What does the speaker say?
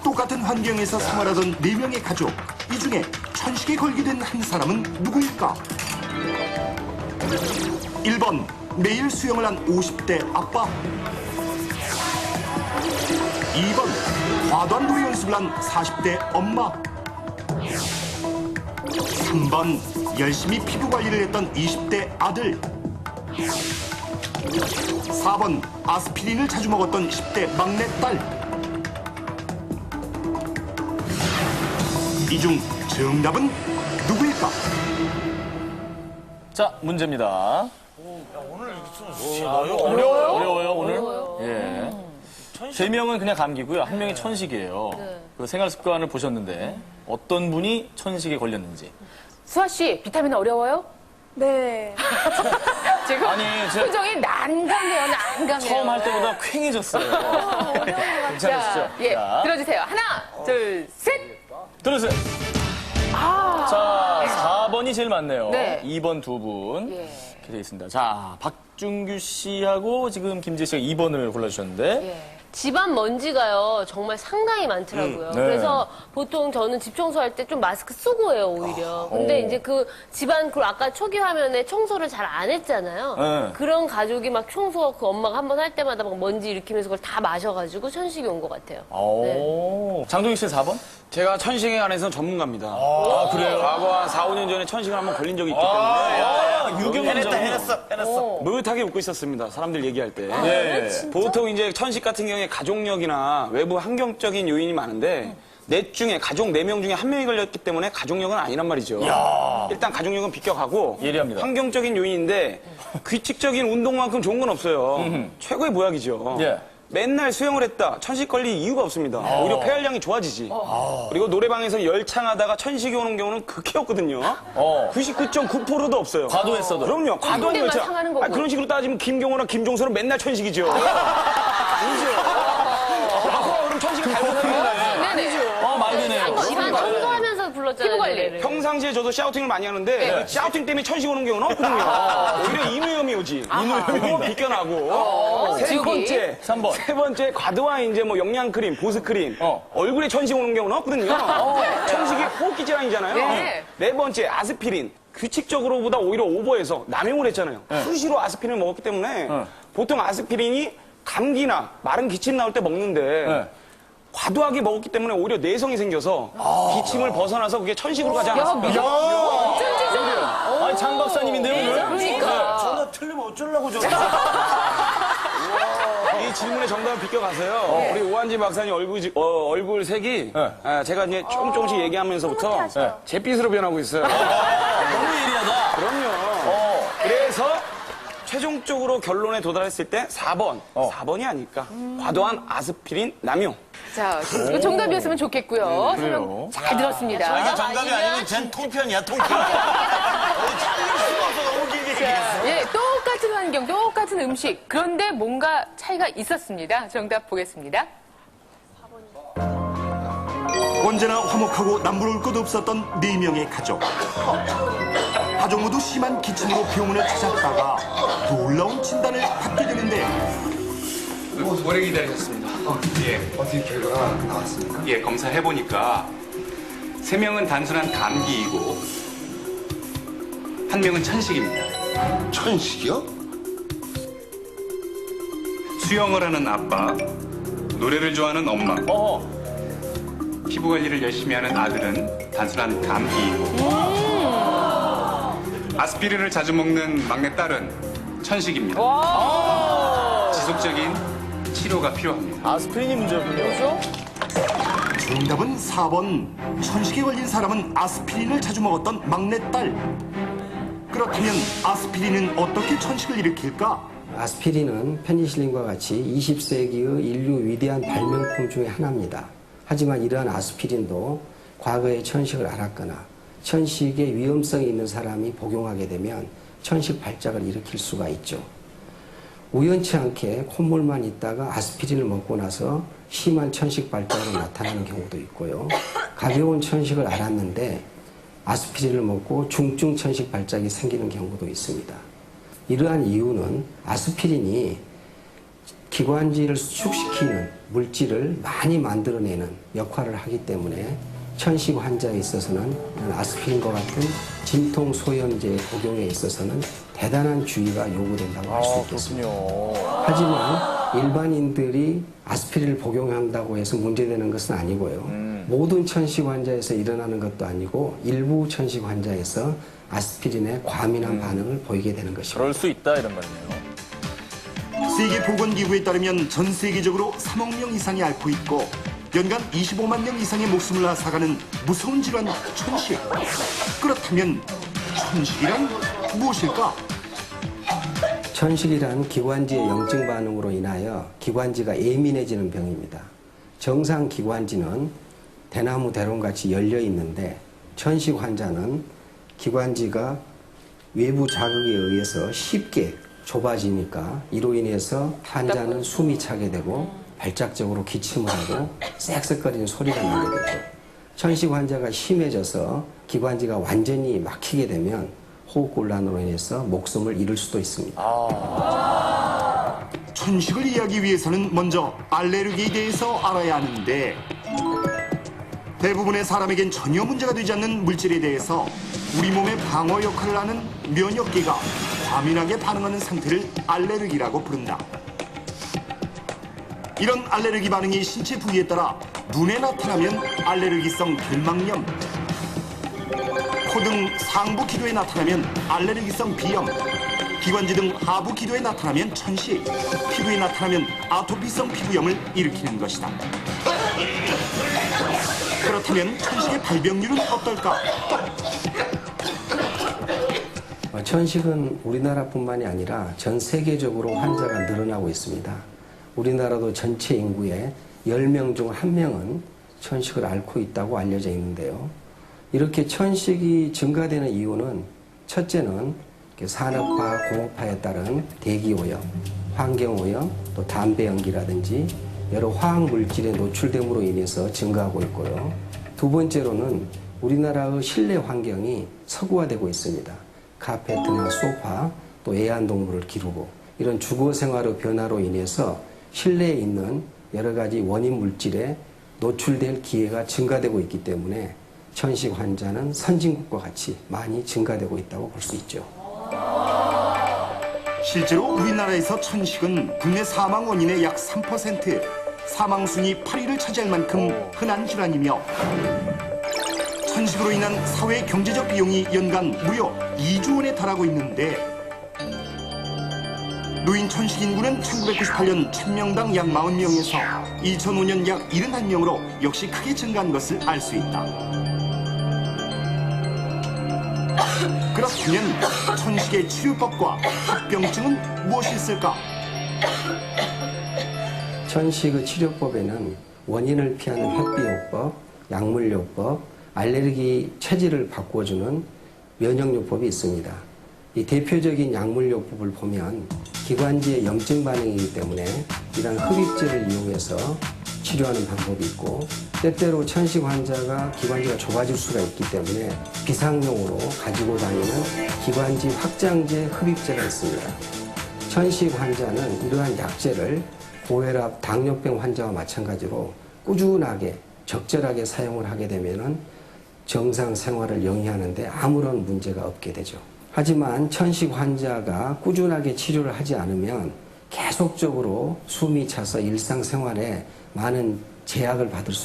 똑같은 환경에서 생활하던 4명의 가족. 이 중에 천식에 걸게 된 한 사람은 누구일까? 1번 매일 수영을 한 50대 아빠. 2번 과도한 노래 연습을 한 40대 엄마. 3번 열심히 피부 관리를 했던 20대 아들. 4번 아스피린을 자주 먹었던 10대 막내딸. 이 중 정답은 누구일까? 자, 문제입니다. 어려워요, 오늘? 예. 3명은 그냥 감기고요. 1명이 천식이에요. 그 생활 습관을 보셨는데 어떤 분이 천식에 걸렸는지. 수아 씨, 비타민 어려워요? 네. 지금 아니, 표정이 난감해요, 난감해요. 처음 할 때보다 퀭해졌어요. 괜찮으시죠? 예, 자, 들어주세요. 하나, 둘, 셋. 들어주세요. 자, 4번이 제일 많네요. 네. 2번 두 분. 예. 이렇게 되어 있습니다. 자, 박준규 씨하고 지금 김재 씨가 2번을 골라주셨는데. 예. 집안 먼지가요 정말 상당히 많더라고요. 네. 그래서 보통 저는 집 청소할 때 좀 마스크 쓰고 해요 오히려. 근데 이제 그 집안 그 아까 초기 화면에 청소를 잘 안 했잖아요. 네. 그런 가족이 막 청소 그 엄마가 한 번 할 때마다 막 먼지 일으키면서 그걸 다 마셔가지고 천식이 온 것 같아요. 오. 장동익 씨 4번? 제가 천식에 관해서는 전문가입니다. 아, 그래요? 과거 한 4, 5년 전에 천식을 한번 걸린 적이 있기 때문에 유경험 해냈어. 무릇하게 웃고 있었습니다. 사람들 얘기할 때. 예. 보통 이제 천식 같은 경우에 가족력이나 외부 환경적인 요인이 많은데 넷 중에 가족 4명 중에 1명이 걸렸기 때문에 가족력은 아니란 말이죠. 일단 가족력은 비껴가고 예리합니다. 환경적인 요인인데 규칙적인 운동만큼 좋은 건 없어요. 최고의 보약이죠. 예. 맨날 수영을 했다. 천식 걸릴 이유가 없습니다. 오히려 폐활량이 좋아지지. 그리고 노래방에서 열창하다가 천식이 오는 경우는 극히 없거든요. 99.9%도 없어요. 과도했어도. 그럼요. 과도한 그때만 열창. 상하는 거고. 그런 식으로 따지면 김경호나 김종서는 맨날 천식이죠. 아니죠. 그럼 천식이 잘못하는 네네. 말 되네요. 집안 청소하면서 불렀잖아요. 피부 관리. 노래를. 평상시에 저도 샤우팅을 많이 하는데 샤우팅 때문에 천식 오는 경우는 없거든요. 오히려 인후염이 오지. 인후염이 비껴나고. 세 지우기. 번째, 3번. 세 번째 과도한 이제 뭐 영양크림, 보습크림, 얼굴에 천식 오는 경우는 없거든요. 천식이 호흡기 질환이잖아요. 네. 네 번째 아스피린. 규칙적으로보다 오히려 오버해서 남용을 했잖아요. 수시로 아스피린을 먹었기 때문에 보통 아스피린이 감기나 마른 기침 나올 때 먹는데 과도하게 먹었기 때문에 오히려 내성이 생겨서 기침을 벗어나서 그게 천식으로 가지 않았습니까? 아니, 장 박사님인데요, 오늘? 그러니까. 전화 틀리면 어쩌려고 저. 이 질문의 정답을 비껴가서요. 우리 오한진 박사님 얼굴 색이 제가 이제 조금씩 얘기하면서부터 잿빛으로 변하고 있어요. 너무 예리하다. 그럼요. 그래서 최종적으로 결론에 도달했을 때 4번. 4번이 아닐까. 과도한 아스피린 남용. 자, 이거 정답이었으면 좋겠고요. 설명 잘 들었습니다. 저희가 정답이 아니면 쟨 통편이야, 통편. 잘릴 수가 없어, 너무 길게 얘기했어. 예, 똑같은 환경, 똑같은 음식. 그런데 뭔가 차이가 있었습니다. 정답 보겠습니다. 언제나 화목하고 남부러울 것 없었던 4명의 가족. 가족 모두 심한 기침으로 병원을 찾았다가 놀라운 진단을 받게 되는데 오래 기다리셨습니다. 예. 어떻게 결과가 나왔습니까? 예, 검사해보니까 3명은 단순한 감기이고 1명은 천식입니다. 천식이요? 수영을 하는 아빠, 노래를 좋아하는 엄마, 피부 관리를 열심히 하는 아들은 단순한 감기이고 아스피린을 자주 먹는 막내딸은 천식입니다. 지속적인 치료가 필요합니다. 아스피린이 문제였군요. 정답은 4번. 천식에 걸린 사람은 아스피린을 자주 먹었던 막내딸. 그렇다면 아스피린은 어떻게 천식을 일으킬까? 아스피린은 페니실린과 같이 20세기의 인류 위대한 발명품 중에 하나입니다. 하지만 이러한 아스피린도 과거에 천식을 앓았거나 천식의 위험성이 있는 사람이 복용하게 되면 천식 발작을 일으킬 수가 있죠. 우연치 않게 콧물만 있다가 아스피린을 먹고 나서 심한 천식 발작으로 나타나는 경우도 있고요. 가벼운 천식을 앓았는데 아스피린을 먹고 중증 천식 발작이 생기는 경우도 있습니다. 이러한 이유는 아스피린이 기관지를 수축시키는 물질을 많이 만들어내는 역할을 하기 때문에 천식 환자에 있어서는 이런 아스피린과 같은 진통 소염제 복용에 있어서는 대단한 주의가 요구된다고 할 수 있겠습니다. 그렇군요. 하지만 일반인들이 아스피린을 복용한다고 해서 문제되는 것은 아니고요. 모든 천식 환자에서 일어나는 것도 아니고 일부 천식 환자에서 아스피린에 과민한 반응을 보이게 되는 것입니다. 그럴 수 있다 이런 말이네요. 세계보건기구에 따르면 전 세계적으로 3억 명 이상이 앓고 있고 연간 25만 명 이상의 목숨을 앗아가는 무서운 질환 천식. 그렇다면 천식이란 무엇일까? 천식이란 기관지의 염증 반응으로 인하여 기관지가 예민해지는 병입니다. 정상 기관지는 대나무 대롱같이 열려 있는데 천식 환자는 기관지가 외부 자극에 의해서 쉽게 좁아지니까 이로 인해서 환자는 숨이 차게 되고 발작적으로 기침을 하고 쌕쌕거리는 소리가 나게 되죠. 천식 환자가 심해져서 기관지가 완전히 막히게 되면 호흡곤란으로 인해서 목숨을 잃을 수도 있습니다. 천식을 이해하기 위해서는 먼저 알레르기에 대해서 알아야 하는데 대부분의 사람에겐 전혀 문제가 되지 않는 물질에 대해서 우리 몸의 방어 역할을 하는 면역계가 과민하게 반응하는 상태를 알레르기라고 부른다. 이런 알레르기 반응이 신체 부위에 따라 눈에 나타나면 알레르기성 결막염, 코 등 상부 기도에 나타나면 알레르기성 비염, 기관지 등 하부 기도에 나타나면 천식, 피부에 나타나면 아토피성 피부염을 일으키는 것이다. 그렇다면 천식의 발병률은 어떨까? 천식은 우리나라뿐만이 아니라 전 세계적으로 환자가 늘어나고 있습니다. 우리나라도 전체 인구의 10명 중 1명은 천식을 앓고 있다고 알려져 있는데요. 이렇게 천식이 증가되는 이유는 첫째는 산업화, 공업화에 따른 대기오염, 환경오염, 또 담배 연기라든지 여러 화학물질에 노출됨으로 인해서 증가하고 있고요. 두 번째로는 우리나라의 실내 환경이 서구화되고 있습니다. 카페트나 소파, 또 애완동물을 기르고 이런 주거 생활의 변화로 인해서 실내에 있는 여러 가지 원인 물질에 노출될 기회가 증가되고 있기 때문에 천식 환자는 선진국과 같이 많이 증가되고 있다고 볼 수 있죠. 실제로 우리나라에서 천식은 국내 사망 원인의 약 3%, 사망 순위 8위를 차지할 만큼 흔한 질환이며 천식으로 인한 사회 경제적 비용이 연간 무려 2조 원에 달하고 있는데 노인 천식 인구는 1998년 1000명당 약 40명에서 2005년 약 71명으로 역시 크게 증가한 것을 알 수 있다. 그렇다면 천식의 치료법과 합병증은 무엇이 있을까? 천식의 치료법에는 원인을 피하는 회피요법, 약물요법, 알레르기 체질을 바꿔주는 면역요법이 있습니다. 이 대표적인 약물요법을 보면 기관지의 염증 반응이기 때문에 이러한 흡입제를 이용해서 치료하는 방법이 있고 때때로 천식 환자가 기관지가 좁아질 수가 있기 때문에 비상용으로 가지고 다니는 기관지 확장제 흡입제가 있습니다. 천식 환자는 이러한 약제를 고혈압, 당뇨병 환자와 마찬가지로 꾸준하게 적절하게 사용을 하게 되면 정상 생활을 영위하는데 아무런 문제가 없게 되죠. 하지만 천식 환자가 꾸준하게 치료를 하지 않으면 계속적으로 숨이 차서 일상생활에 많은 제약을 받을 수